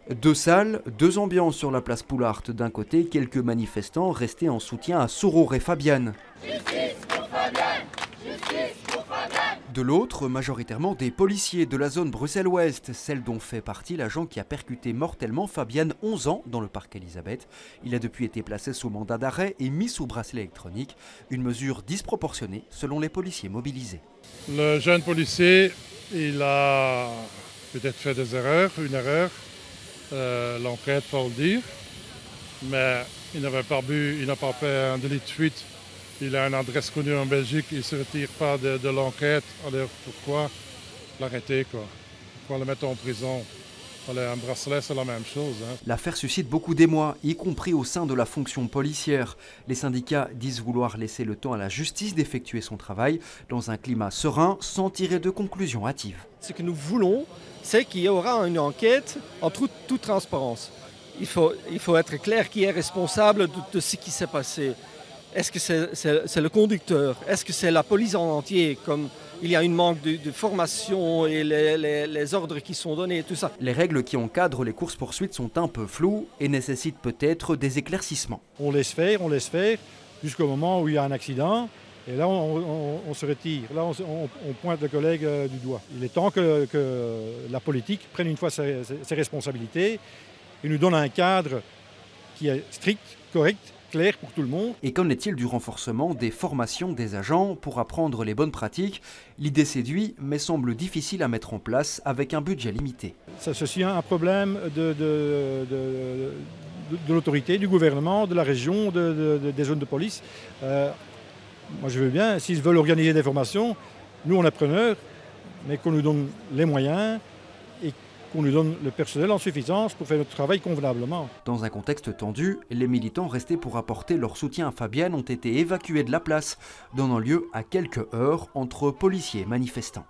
Deux salles, deux ambiances sur la place Poulart. D'un côté, quelques manifestants restés en soutien à Soror et Fabiane. De l'autre, majoritairement des policiers de la zone Bruxelles-Ouest, celle dont fait partie l'agent qui a percuté mortellement Fabiane, 11 ans, dans le parc Elisabeth. Il a depuis été placé sous mandat d'arrêt et mis sous bracelet électronique, une mesure disproportionnée selon les policiers mobilisés. Le jeune policier, il a peut-être fait des erreurs, une erreur, l'enquête faut le dire, mais il n'avait pas bu, il n'a pas fait un délit de fuite. Il a une adresse connue en Belgique, il ne se retire pas de l'enquête. Alors pourquoi l'arrêter quoi? Pourquoi le mettre en prison? Un bracelet, c'est la même chose. L'affaire suscite beaucoup d'émoi, y compris au sein de la fonction policière. Les syndicats disent vouloir laisser le temps à la justice d'effectuer son travail dans un climat serein, sans tirer de conclusions hâtives. Ce que nous voulons, c'est qu'il y aura une enquête en toute transparence. Il faut être clair qui est responsable de ce qui s'est passé. Est-ce que c'est le conducteur? Est-ce que c'est la police en entier? Comme il y a une manque de formation et les ordres qui sont donnés et tout ça. Les règles qui encadrent les courses-poursuites sont un peu floues et nécessitent peut-être des éclaircissements. On laisse faire, jusqu'au moment où il y a un accident. Et là, on se retire. Là, on pointe le collègue du doigt. Il est temps que la politique prenne une fois ses responsabilités et nous donne un cadre qui est strict, correct, clair pour tout le monde. Et qu'en est-il du renforcement des formations des agents pour apprendre les bonnes pratiques? L'idée séduit, mais semble difficile à mettre en place avec un budget limité. C'est aussi un problème de l'autorité, du gouvernement, de la région, des zones de police. Moi je veux bien, s'ils veulent organiser des formations, nous on est preneurs, mais qu'on nous donne les moyens et qu'on nous donne le personnel en suffisance pour faire notre travail convenablement. Dans un contexte tendu, les militants restés pour apporter leur soutien à Fabiane ont été évacués de la place, donnant lieu à quelques heurts entre policiers et manifestants.